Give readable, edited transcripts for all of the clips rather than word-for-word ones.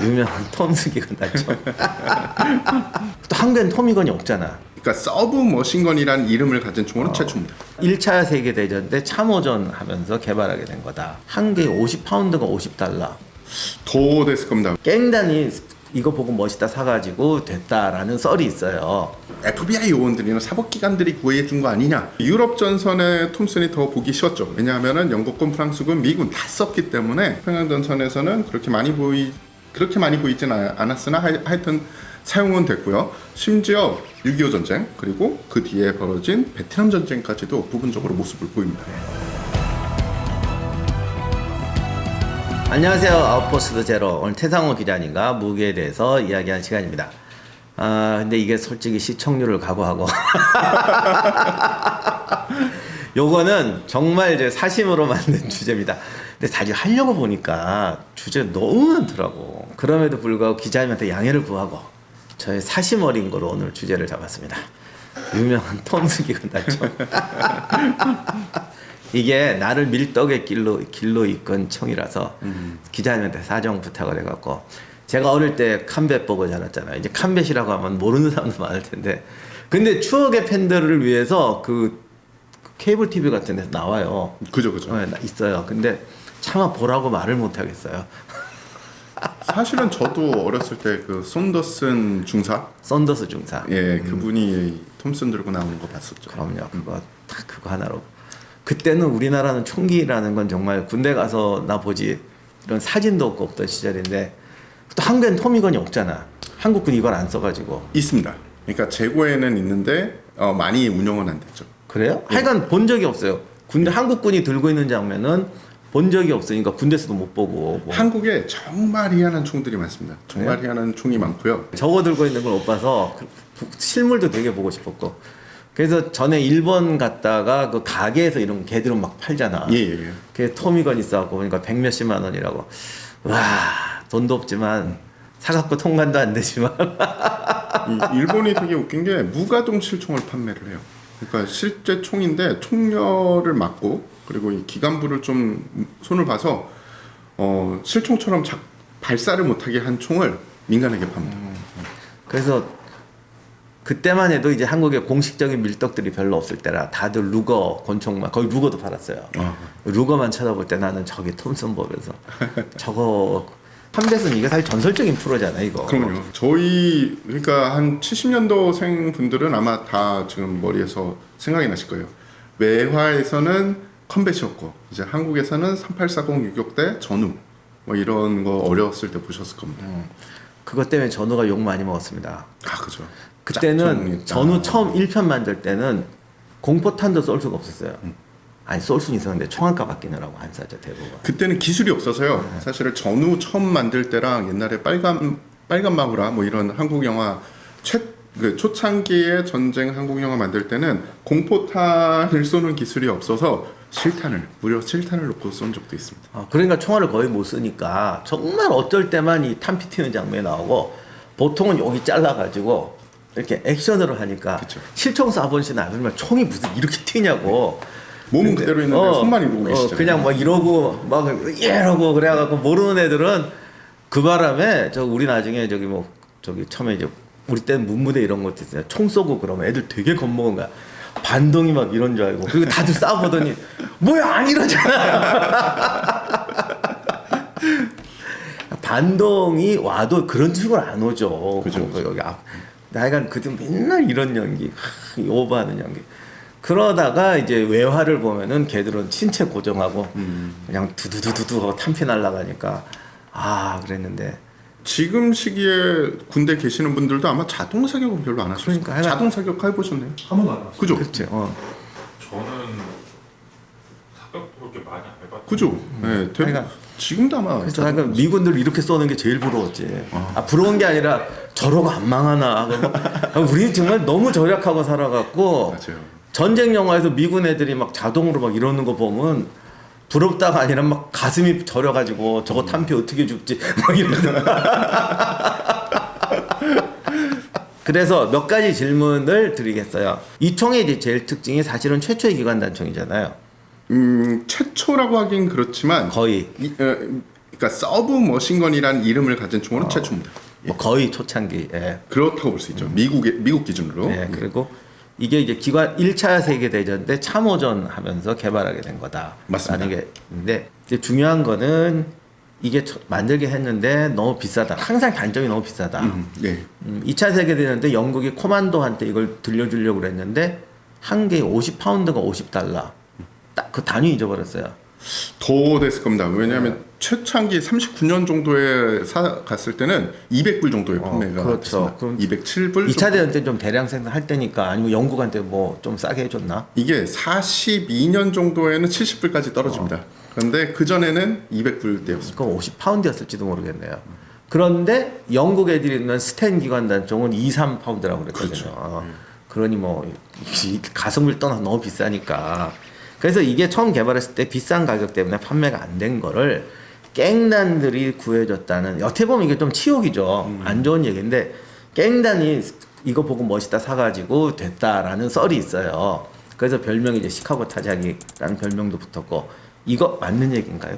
유명한 톰스 기관단총. 또 한국엔 토미건이 없잖아. 그러니까 서브 머신건이라는 이름을 가진 총은 최초입니다. 1차 세계대전 때 참호전 하면서 개발하게 된 거다. 한 개에 50파운드가 50달러. 더 됐을 겁니다. 깽단이 이거 보고 멋있다 사가지고 됐다라는 썰이 있어요. FBI 요원들이나 사법기관들이 구해준 거 아니냐. 유럽 전선에 톰슨이 더 보기 쉬웠죠. 왜냐하면 영국군, 프랑스군, 미군 다 썼기 때문에 평양 전선에서는 그렇게 많이 보이지는 않았으나 하여튼 사용은 됐고요. 심지어 6.25 전쟁 그리고 그 뒤에 벌어진 베트남 전쟁까지도 부분적으로 모습을 보입니다. 안녕하세요. 아웃포스트 제로. 오늘 태상호 기자님과 무기에 대해서 이야기하는 시간입니다. 근데 이게 솔직히 시청률을 각오하고 요거는 정말 이제 사심으로 만든 주제입니다. 근데 사실 하려고 보니까 주제 너무 많더라고. 그럼에도 불구하고 기자님한테 양해를 구하고 저의 사심 어린 거로 오늘 주제를 잡았습니다. 유명한 톰스 기관단총. 이게 나를 밀떡의 길로 이끈 총이라서 기자님한테 사정 부탁을 해갖고 제가 어릴 때 캄벳 보고 자랐잖아요. 이제 캄벳이라고 하면 모르는 사람도 많을 텐데 근데 추억의 팬들을 위해서 그 케이블 TV 같은 데서 나와요. 그죠. 네, 있어요. 근데 차마 보라고 말을 못 하겠어요. 사실은 저도 어렸을 때 그 썬더스 중사, 그분이 톰슨 들고 나오는 거 봤었죠. 그럼요. 그거 하나로. 그때는 우리나라는 총기라는 건 정말 군대 가서 나 보지 이런 사진도 없던 시절인데 또 한국엔 토미건이 없잖아. 한국군 이걸 안 써가지고. 있습니다. 그러니까 재고에는 있는데 많이 운영은 안 됐죠. 그래요? 하여간 본 적이 없어요. 한국군이 들고 있는 장면은 본 적이 없으니까 군대에서도 못 보고. 한국에 정말 희한한 총들이 많습니다. 정말 희한한 총이 많고요. 저거 들고 있는 걸 못 봐서 실물도 되게 보고 싶었고. 그래서 전에 일본 갔다가 그 가게에서 이런 개들은 막 팔잖아. 예. 그게 토미건 있어갖고 보니까 100몇십만 원이라고. 와, 돈도 없지만 사갖고 통관도 안 되지만. 일본이 되게 웃긴 게 무가동 실총을 판매를 해요. 그러니까 실제 총인데 총열을 막고 그리고 이 기관부를 좀 손을 봐서 실총처럼 발사를 못하게 한 총을 민간에게 팝니다. 그래서 그때만 해도 이제 한국에 공식적인 밀떡들이 별로 없을 때라 다들 루거 권총만 거의 루거도 팔았어요. 루거만 쳐다볼 때 나는 저기 톰슨 보면서 저거 캄벳은 이게 사실 전설적인 프로잖아 이거. 그럼요. 저희 그러니까 한 70년도생 분들은 아마 다 지금 머리에서 생각이 나실 거예요. 외화에서는 컴뱃이었고 이제 한국에서는 3840 유격대 전후 뭐 이런 거 어렸을 때 보셨을 겁니다. 그것 때문에 전후가 욕 많이 먹었습니다. 그죠. 그때는 전후 처음 1편 만들 때는 공포탄도 쏠 수가 없었어요. 아니 쏠 수는 있었는데 총알값 아끼느라고 안 쐈죠 대부분. 그때는 기술이 없어서요. 사실은 전후 처음 만들 때랑 옛날에 빨간 마구라 뭐 이런 한국 영화 초창기의 전쟁 한국 영화 만들 때는 공포탄을 쏘는 기술이 없어서 무려 실탄을 놓고 쏜 적도 있습니다. 그러니까 총알을 거의 못 쓰니까 정말 어쩔 때만 이 탄피 튀는 장면이 나오고 보통은 여기 잘라가지고 이렇게 액션으로 하니까 그쵸. 실총 쏴보시는 아들면 총이 무슨 이렇게 튀냐고. 몸은 그대로 있는데 손만 이러고 계시잖아요. 그냥 막 이러고 막 이러고 그래갖고 모르는 애들은 그 바람에 우리 나중에 처음에 이제 우리 때는 문무대 이런 것도 있어요. 총 쏘고 그러면 애들 되게 겁먹은 거야. 반동이 막 이런 줄 알고 그리고 다들 싸우더니 뭐야 안 이러잖아. 반동이 와도 그런 식으로 안 오죠. 그죠. 여기 하여간 그때 맨날 이런 연기, 오버하는 연기. 그러다가 이제 외화를 보면은 걔들은 신체 고정하고 그냥 두두두두두 하고 탄피 날아가니까 그랬는데 지금 시기에 군대 계시는 분들도 아마 자동 사격은 별로 안 하셨어요. 그러니까 자동 사격 해보셨네요? 한 번도 안 해봤어요. 그죠? 그렇죠. 저는 사격도 그렇게 많이 안 해봤고. 그죠? 네, 지금도 아마. 그래서 약간 미군들 이렇게 쏘는 게 제일 부러웠지. 부러운 게 아니라 저러고 안 망하나. 우리 정말 너무 절약하고 살아갖고. 맞아요. 전쟁 영화에서 미군 애들이 막 자동으로 막 이러는 거 보면 부럽다가 아니라 막 가슴이 저려가지고 저거 탄피 어떻게 죽지 막 이러는. 그래서 몇 가지 질문을 드리겠어요. 이 총의 이제 제일 특징이 사실은 최초의 기관단총이잖아요. 최초라고 하긴 그렇지만 거의. 그러니까 그러니까 서브 머신건이라는 이름을 가진 총은 최초입니다. 뭐 거의 초창기. 예. 그렇다고 볼 수 있죠. 미국 기준으로. 예, 그리고 이게 이제 기관 1차 세계 대전 때 참호전 하면서 개발하게 된 거다. 맞습니다. 라는 게 있는데 이제 중요한 거는 이게 만들게 했는데 너무 비싸다. 항상 단점이 너무 비싸다. 네. 2차 세계 대전 때 영국이 코만도한테 이걸 들려주려고 그랬는데 한 개에 50파운드가 50달러. 딱 그 단위 잊어버렸어요. 더 됐을 겁니다. 왜냐하면 최창기 39년 정도에 갔을 때는 200불 정도의 판매가 그렇죠. 됐습니다. 그럼 207불 2차 대전 때 좀 대량 생산할 때니까 아니면 영국한테 뭐 좀 싸게 해줬나? 이게 42년 정도에는 70불까지 떨어집니다. 그런데 그 전에는 200불대였습니다. 그럼 50파운드였을지도 모르겠네요. 그런데 영국 애들이 있는 스텐 기관 단총은 2, 3파운드라고 그랬거든요. 그렇죠. 그러니 뭐 가성비를 떠나 너무 비싸니까. 그래서 이게 처음 개발했을 때 비싼 가격 때문에 판매가 안 된 거를 깽단들이 구해줬다는, 어떻게 보면 이게 좀 치욕이죠. 안 좋은 얘기인데 깽단이 이거 보고 멋있다 사가지고 됐다라는 썰이 있어요. 그래서 별명이 이제 시카고 타자기라는 별명도 붙었고, 이거 맞는 얘기인가요?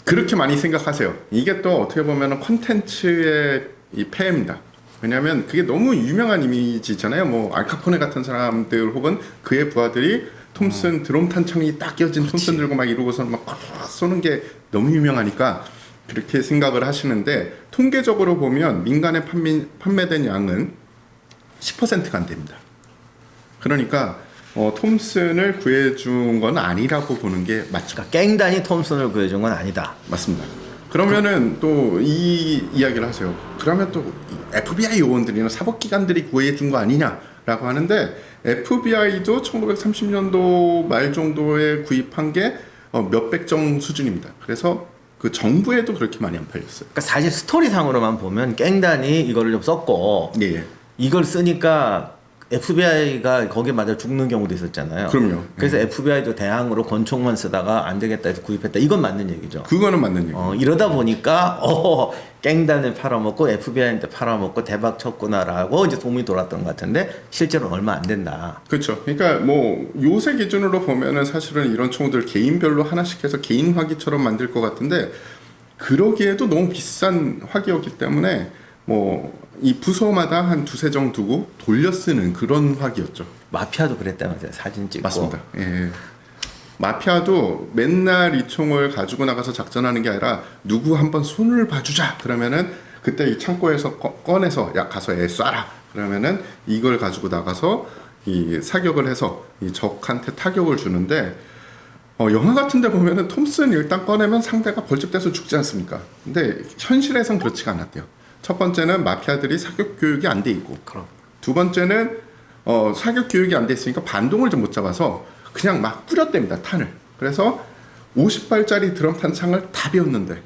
그렇게 많이 생각하세요. 이게 또 어떻게 보면 콘텐츠의 이 폐해입니다. 왜냐하면 그게 너무 유명한 이미지잖아요. 뭐 알카포네 같은 사람들 혹은 그의 부하들이 톰슨 드럼 탄창이 딱 끼어진 톰슨 들고 막 이러고서 막 쏘는 게 너무 유명하니까 그렇게 생각을 하시는데, 통계적으로 보면 민간에 판매된 양은 10%가 안 됩니다. 그러니까 톰슨을 구해준 건 아니라고 보는 게 맞죠. 그러니까 깽단이 톰슨을 구해준 건 아니다. 맞습니다. 그러면은 또 이 이야기를 하세요. 그러면 또 FBI 요원들이나 사법기관들이 구해준 거 아니냐라고 하는데, FBI도 1930년도 말 정도에 구입한 게 몇백 정 수준입니다. 그래서 그 정부에도 그렇게 많이 안 팔렸어요. 그러니까 사실 스토리상으로만 보면 깽단이 이거를 좀 썼고, 네. 이걸 쓰니까 FBI가 거기에 맞아 죽는 경우도 있었잖아요. 그럼요. 그래서 FBI도 대항으로 권총만 쓰다가 안 되겠다 해서 구입했다. 이건 맞는 얘기죠. 그거는 맞는 얘기예요. 이러다 보니까 깽단을 팔아먹고 FBI한테 팔아먹고 대박 쳤구나라고 이제 소문이 돌았던 것 같은데 실제로는 얼마 안 된다. 그렇죠. 그러니까 뭐 요새 기준으로 보면은 사실은 이런 총들 개인별로 하나씩 해서 개인 화기처럼 만들 것 같은데, 그러기에도 너무 비싼 화기였기 때문에 뭐 이 부서마다 한 두세 정 두고 돌려 쓰는 그런 화기였죠. 마피아도 그랬다면서요. 사진 찍고. 맞습니다. 예. 마피아도 맨날 이 총을 가지고 나가서 작전하는 게 아니라 누구 한번 손을 봐주자 그러면은 그때 이 창고에서 꺼내서 야 가서 애 쏴라 그러면은 이걸 가지고 나가서 이 사격을 해서 이 적한테 타격을 주는데, 영화 같은 데 보면은 톰슨 일단 꺼내면 상대가 벌집돼서 죽지 않습니까? 근데 현실에선 그렇지가 않았대요. 첫 번째는 마피아들이 사격 교육이 안 돼 있고, 그럼. 두 번째는 사격 교육이 안 돼 있으니까 반동을 좀 못 잡아서 그냥 막 뿌렸답니다, 탄을. 그래서 50발짜리 드럼 탄창을 다 배웠는데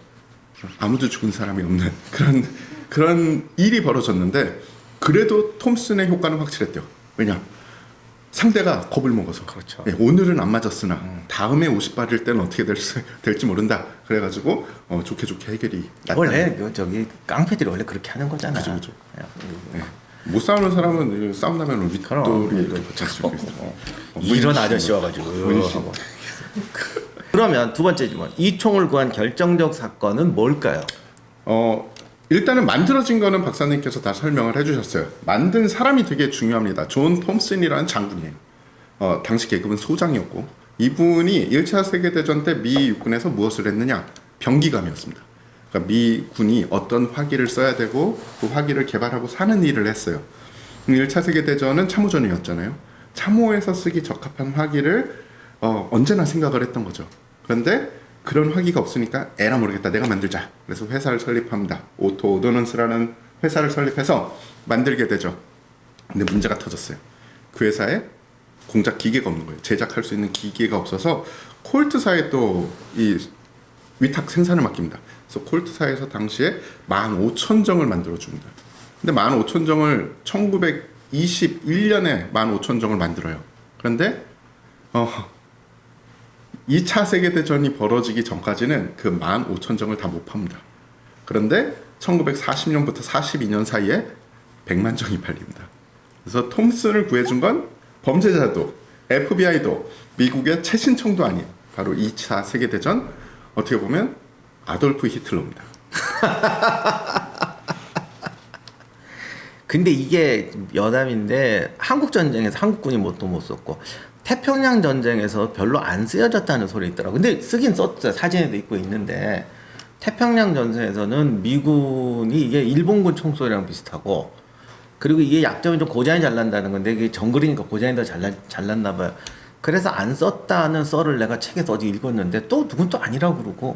아무도 죽은 사람이 없는 그런 일이 벌어졌는데, 그래도 톰슨의 효과는 확실했대요. 왜냐? 상대가 겁을 먹어서. 그렇죠. 예, 오늘은 안 맞았으나 다음에 50발일 때는 어떻게 될지 모른다. 그래가지고 좋게 해결이 났다. 원래 저기 깡패들이 원래 그렇게 하는 거잖아. 그죠. 예. 못 싸우는 사람은 싸움 나면 윗돌이 이렇게 붙일 수 있어요. 이런 아저씨 와가지고 하고. 그러면 두 번째 질문, 이 총을 구한 결정적 사건은 뭘까요? 일단은 만들어진 거는 박사님께서 다 설명을 해주셨어요. 만든 사람이 되게 중요합니다. 존 톰슨이라는 장군이에요. 당시 계급은 소장이었고, 이분이 1차 세계대전 때 미 육군에서 무엇을 했느냐? 병기감이었습니다. 그러니까 미군이 어떤 화기를 써야 되고 그 화기를 개발하고 사는 일을 했어요. 1차 세계대전은 참호전이었잖아요. 참호에서 쓰기 적합한 화기를 언제나 생각을 했던 거죠. 그런데 그런 화기가 없으니까 에라 모르겠다, 내가 만들자. 그래서 회사를 설립합니다. 오토 오도넌스라는 회사를 설립해서 만들게 되죠. 근데 문제가 터졌어요. 그 회사에 공작 기계가 없는 거예요. 제작할 수 있는 기계가 없어서 콜트사에 또 이 위탁 생산을 맡깁니다. 그래서 콜트사에서 당시에 15,000정을 만들어 줍니다. 근데 15,000정을 1921년에 15,000정을 만들어요. 그런데 2차 세계대전이 벌어지기 전까지는 그 15,000정을 다 못 팝니다. 그런데 1940년부터 42년 사이에 100만 정이 팔립니다. 그래서 톰슨을 구해준 건 범죄자도 FBI도 미국의 최신청도 아닌 바로 2차 세계대전, 어떻게 보면 아돌프 히틀러입니다. 근데 이게 여담인데 한국 전쟁에서 한국군이 뭣도 못 썼고 태평양 전쟁에서 별로 안 쓰여졌다는 소리 있더라고. 근데 쓰긴 썼죠. 사진에도 있고 있는데 태평양 전선에서는 미군이 이게 일본군 총소리랑 비슷하고 그리고 이게 약점이 좀 고장이 잘 난다는 건데 이게 정글이니까 고장이 더 잘 났나 봐요. 그래서 안 썼다는 썰을 내가 책에서 어디 읽었는데 또 누군 또 아니라고 그러고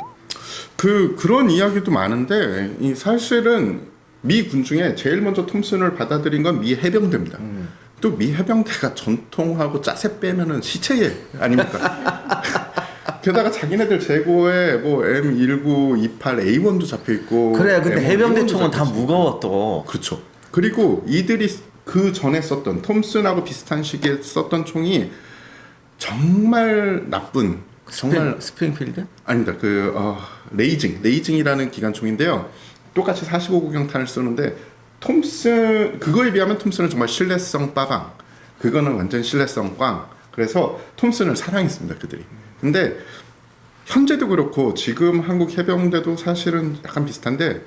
그런 이야기도 많은데 이 사실은 미 군 중에 제일 먼저 톰슨을 받아들인 건 미 해병대입니다. 또 미 해병대가 전통하고 짜세 빼면은 시체예 아닙니까? 게다가 자기네들 재고에 뭐 M19, 28, A1도 잡혀 있고. 그래. 근데 M1, 해병대 A1도 총은 다 잡혀 있어요. 무거워 또. 그렇죠. 그리고 이들이 그 전에 썼던 톰슨하고 비슷한 시기에 썼던 총이 정말 나쁜 정말 스프링필드? 아닙니다. 레이징이라는 기관총인데요. 똑같이 45구경탄을 쓰는데 톰슨 그거에 비하면 톰슨은 정말 신뢰성 빠강. 그거는 완전 신뢰성 꽝. 그래서 톰슨을 사랑했습니다, 그들이. 근데 현재도 그렇고 지금 한국 해병대도 사실은 약간 비슷한데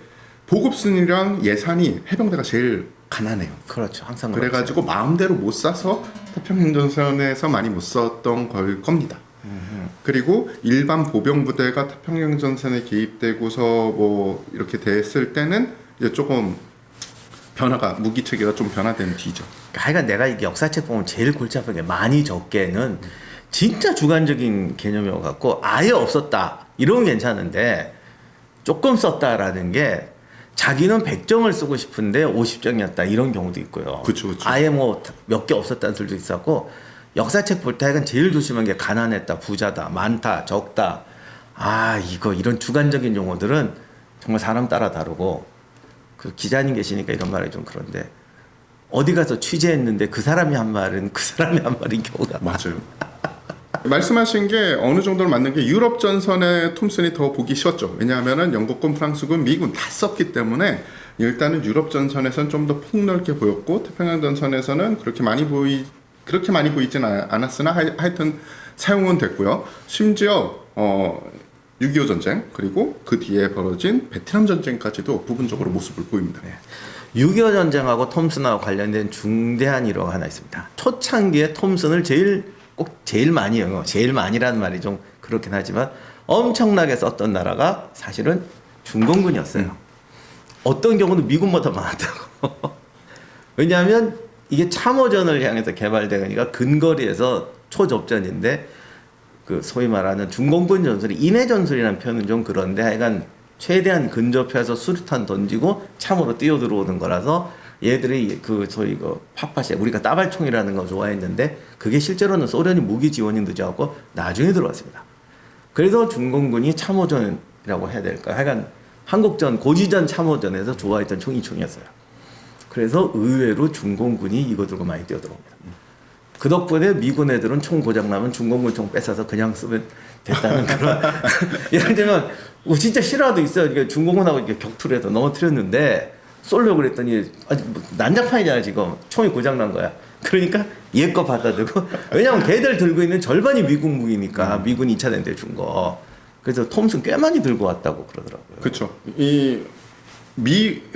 보급순이랑 예산이 해병대가 제일 가난해요. 그렇죠. 항상 그래가지고 마음대로 못 사서 태평양 전선에서 많이 못 썼던 걸 겁니다. 그리고 일반 보병 부대가 태평양 전선에 개입되고서 뭐 이렇게 됐을 때는 이제 조금 무기 체계가 좀 변화된 뒤죠. 하여간 내가 이 역사책 보면 제일 골치 아픈 게 많이 적게는 진짜 주관적인 개념이어갖고 아예 없었다 이러면 괜찮은데 조금 썼다라는 게 자기는 100점을 쓰고 싶은데 50점이었다 이런 경우도 있고요. 그쵸. 아예 뭐 몇 개 없었다는 소리도 있었고 역사책 볼 때 하여간 제일 조심한 게 가난했다, 부자다, 많다, 적다. 이런 주관적인 용어들은 정말 사람 따라 다르고 그 기자님 계시니까 이런 말이 좀 그런데 어디 가서 취재했는데 그 사람이 한 말은 그 사람이 한 말인 경우가 맞아요. 말씀하신 게 어느 정도는 맞는 게 유럽 전선에 톰슨이 더 보기 쉬웠죠. 왜냐하면은 영국군, 프랑스군, 미군 다 썼기 때문에 일단은 유럽 전선에서는 좀 더 폭넓게 보였고 태평양 전선에서는 그렇게 많이 보이지는 않았으나 하여튼 사용은 됐고요. 심지어 6.25 전쟁 그리고 그 뒤에 벌어진 베트남 전쟁까지도 부분적으로 모습을 보입니다. 6.25 전쟁하고 톰슨하고 관련된 중대한 일화가 하나 있습니다. 초창기에 톰슨을 제일 많이요. 제일 많이라는 말이 좀 그렇긴 하지만 엄청나게 썼던 나라가 사실은 중공군이었어요. 어떤 경우는 미군보다 많았다고. 왜냐하면 이게 참호전을 향해서 개발되니까 근거리에서 초접전인데 그 소위 말하는 중공군 전술이 인해 전술이라는 표현은 좀 그런데 하여간 최대한 근접해서 수류탄 던지고 참으로 뛰어 들어오는 거라서 얘들이 소위 파파시 우리가 따발총이라는 거 좋아했는데 그게 실제로는 소련이 무기 지원이 늦어갖고 나중에 들어왔습니다. 그래서 중공군이 참호전이라고 해야 될까? 하여간 한국전 고지전 참호전에서 좋아했던 총이 총이었어요. 그래서 의외로 중공군이 이거 들고 많이 뛰어 들어옵니다. 그 덕분에 미군 애들은 총 고장나면 중공군 총 뺏어서 그냥 쓰면 됐다는 그런 예를 들면 진짜 실화도 있어요. 이게 중공군하고 이렇게 격투를 해서 넘어뜨렸는데 쏠려고 그랬더니 난장판이잖아 지금. 총이 고장난 거야. 그러니까 얘 거 받아들고 왜냐면 걔들 들고 있는 절반이 미국 무기니까 미군이 2차 대전 때 준 거. 그래서 톰슨 꽤 많이 들고 왔다고 그러더라고요. 그렇죠.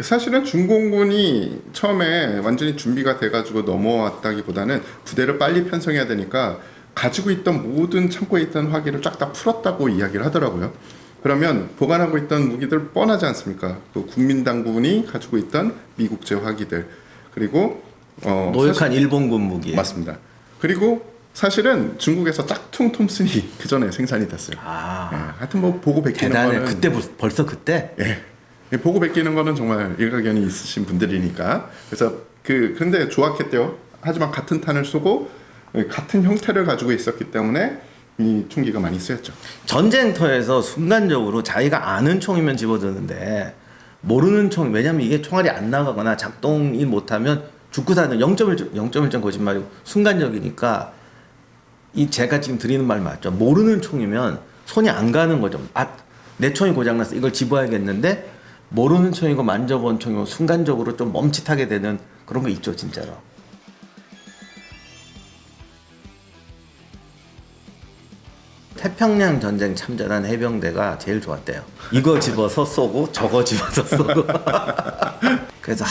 사실은 중공군이 처음에 완전히 준비가 돼가지고 넘어왔다기보다는 부대를 빨리 편성해야 되니까 가지고 있던 모든 창고에 있던 화기를 쫙 다 풀었다고 이야기를 하더라고요. 그러면 보관하고 있던 무기들 뻔하지 않습니까? 또 국민당군이 가지고 있던 미국제 화기들 그리고 노역한 일본군 무기. 맞습니다. 그리고 사실은 중국에서 짝퉁 톰슨이 그 전에 생산이 됐어요. 하여튼 뭐 보고 베끼는 대단해. 거는 그때 벌써 그때? 보고 베끼는 거는 정말 일가견이 있으신 분들이니까 그래서 근데 조악했대요. 하지만 같은 탄을 쏘고 같은 형태를 가지고 있었기 때문에 이 총기가 많이 쓰였죠. 전쟁터에서 순간적으로 자기가 아는 총이면 집어드는데 모르는 총 왜냐면 이게 총알이 안 나가거나 작동이 못하면 죽고 사는 0.1점 거짓말이고 순간적이니까 제가 지금 드리는 말 맞죠? 모르는 총이면 손이 안 가는 거죠. 내 총이 고장났어. 이걸 집어야겠는데 모르는 총이고 만져본 총이고 순간적으로 좀 멈칫하게 되는 그런 거 있죠, 진짜로. 태평양 전쟁 참전한 해병대가 제일 좋았대요. 이거 집어서 쏘고 저거 집어서 쏘고. 그래서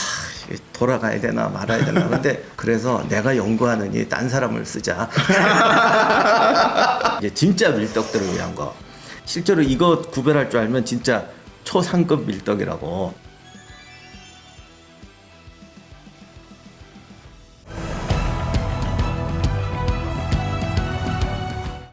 이게 돌아가야 되나 말아야 되나. 근데 그래서 내가 연구하느니 딴 사람을 쓰자. 이게 진짜 밀떡들을 위한 거. 실제로 이거 구별할 줄 알면 진짜 초상급 밀떡이라고.